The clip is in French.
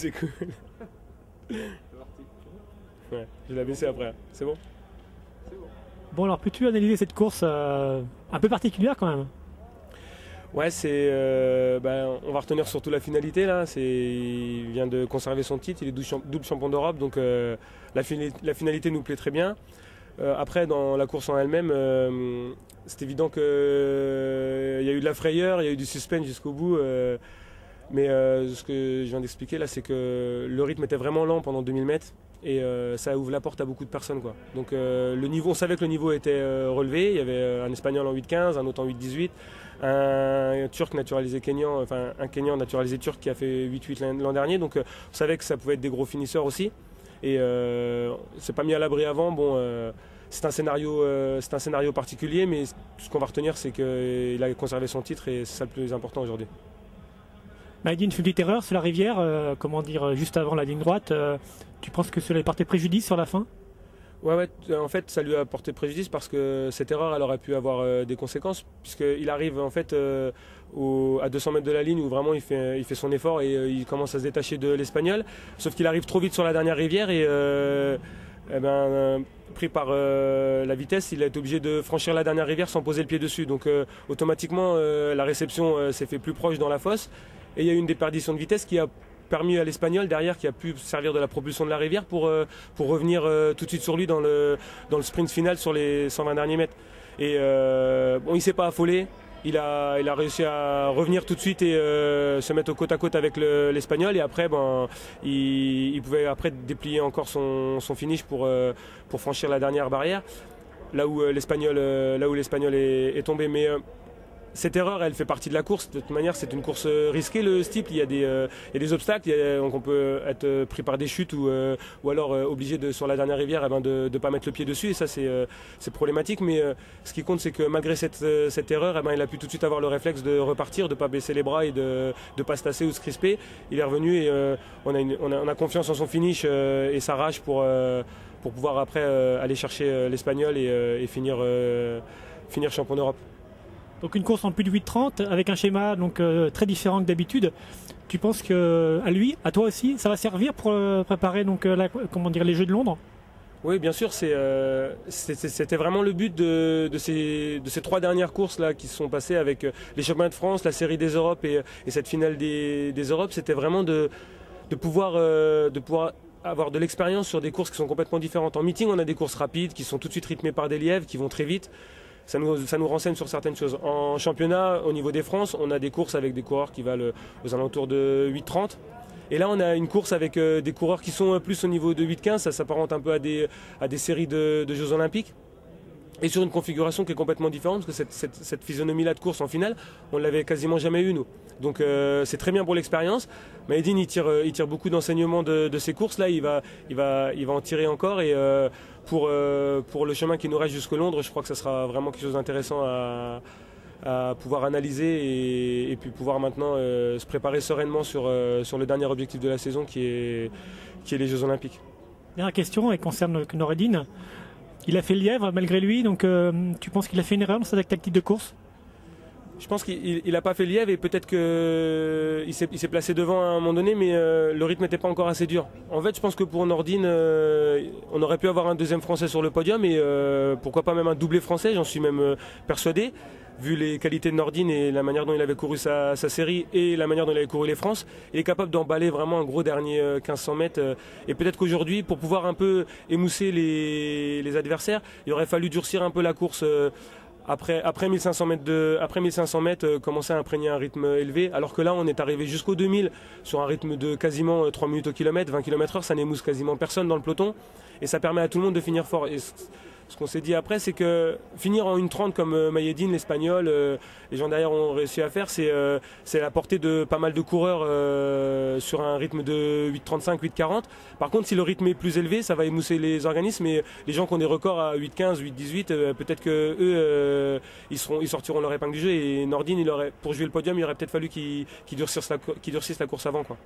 c'est cool. Ouais, je l'ai baissé après. C'est bon? Bon, alors peux-tu analyser cette course un peu particulière quand même? Ouais, on va retenir surtout la finalité là. Il vient de conserver son titre, il est double champion d'Europe, donc la finalité nous plaît très bien. Après, dans la course en elle-même, c'est évident qu'il y a eu de la frayeur, il y a eu du suspense jusqu'au bout. Mais ce que je viens d'expliquer là, c'est que le rythme était vraiment lent pendant 2000 mètres. Et ça ouvre la porte à beaucoup de personnes, quoi. Donc le niveau, on savait que le niveau était relevé. Il y avait un Espagnol en 8-15, un autre en 8-18, un Turc naturalisé Kenyan, enfin un Kenyan naturalisé turc qui a fait 8-8 l'an dernier. Donc on savait que ça pouvait être des gros finisseurs aussi. Et c'est pas mis à l'abri avant. Bon, c'est un scénario particulier, mais ce qu'on va retenir, c'est qu'il a conservé son titre et c'est ça le plus important aujourd'hui. Maïdine fait une petite erreur sur la rivière, juste avant la ligne droite. Tu penses que cela lui a porté préjudice sur la fin? Ouais, en fait, ça lui a porté préjudice parce que cette erreur, elle aurait pu avoir des conséquences, puisqu'il arrive en fait à 200 mètres de la ligne où vraiment il fait son effort et il commence à se détacher de l'Espagnol. Sauf qu'il arrive trop vite sur la dernière rivière et pris par la vitesse, il a été obligé de franchir la dernière rivière sans poser le pied dessus. Donc automatiquement, la réception s'est fait plus proche dans la fosse et il y a eu une déperdition de vitesse qui a permis à l'Espagnol derrière, qui a pu servir de la propulsion de la rivière pour revenir tout de suite sur lui dans le sprint final sur les 120 derniers mètres. Et bon, il ne s'est pas affolé. Il a réussi à revenir tout de suite et se mettre au côte à côte avec l'Espagnol. Et après, il pouvait après déplier encore son finish pour franchir la dernière barrière. Là où l'Espagnol est tombé. Mais cette erreur, elle fait partie de la course. De toute manière, c'est une course risquée, le steeple. Il y a des obstacles. Donc on peut être pris par des chutes ou alors obligé sur la dernière rivière de ne pas mettre le pied dessus. Et ça, c'est problématique. Mais ce qui compte, c'est que malgré cette erreur, il a pu tout de suite avoir le réflexe de repartir, de ne pas baisser les bras et de ne pas se tasser ou se crisper. Il est revenu et on a confiance en son finish et sa rage pour pouvoir après aller chercher l'Espagnol et finir champion d'Europe. Donc une course en plus de 8,30 avec un schéma très différent que d'habitude. Tu penses qu'à lui, à toi aussi, ça va servir pour préparer les Jeux de Londres? Oui, bien sûr, c'était vraiment le but de ces 3 dernières courses là qui se sont passées avec les championnats de France, la série des Europes et cette finale des Europes. C'était vraiment de pouvoir avoir de l'expérience sur des courses qui sont complètement différentes. En meeting, on a des courses rapides qui sont tout de suite rythmées par des lièvres, qui vont très vite. Ça nous renseigne sur certaines choses. En championnat, au niveau des France, on a des courses avec des coureurs qui valent aux alentours de 8,30. Et là, on a une course avec des coureurs qui sont plus au niveau de 8,15. Ça s'apparente un peu à des séries de Jeux Olympiques. Et sur une configuration qui est complètement différente, parce que cette physionomie-là de course en finale, on ne l'avait quasiment jamais eu, nous. Donc c'est très bien pour l'expérience. Maïdine, il tire beaucoup d'enseignements de ces courses-là. Il va en tirer encore. Et pour le chemin qui nous reste jusqu'à Londres, je crois que ça sera vraiment quelque chose d'intéressant à pouvoir analyser et puis pouvoir maintenant se préparer sereinement sur le dernier objectif de la saison qui est les Jeux Olympiques. Dernière question, elle concerne Noureddine. Il a fait le lièvre malgré lui, donc tu penses qu'il a fait une erreur dans sa tactique de course? Je pense qu'il n'a pas fait le lièvre et peut-être qu'il s'est placé devant à un moment donné, mais le rythme n'était pas encore assez dur. En fait, je pense que pour Nordine, on aurait pu avoir un deuxième Français sur le podium et pourquoi pas même un doublé français, j'en suis même persuadé. Vu les qualités de Nordine et la manière dont il avait couru sa série et la manière dont il avait couru les France, il est capable d'emballer vraiment un gros dernier 1500 mètres. Et peut-être qu'aujourd'hui, pour pouvoir un peu émousser les adversaires, il aurait fallu durcir un peu la course après 1500 mètres, commencer à imprégner un rythme élevé. Alors que là, on est arrivé jusqu'au 2000 sur un rythme de quasiment 3 minutes au kilomètre, 20 km/h, ça n'émousse quasiment personne dans le peloton. Et ça permet à tout le monde de finir fort. Et ce qu'on s'est dit après, c'est que finir en 1,30 comme Maïdine, l'Espagnol, les gens derrière ont réussi à faire, c'est la portée de pas mal de coureurs sur un rythme de 8,35, 8,40. Par contre, si le rythme est plus élevé, ça va émousser les organismes et les gens qui ont des records à 8,15, 8,18, peut-être que eux, ils sortiront leur épingle du jeu. Et Nordine, pour jouer le podium, il aurait peut-être fallu qu'il durcisse la course avant, quoi.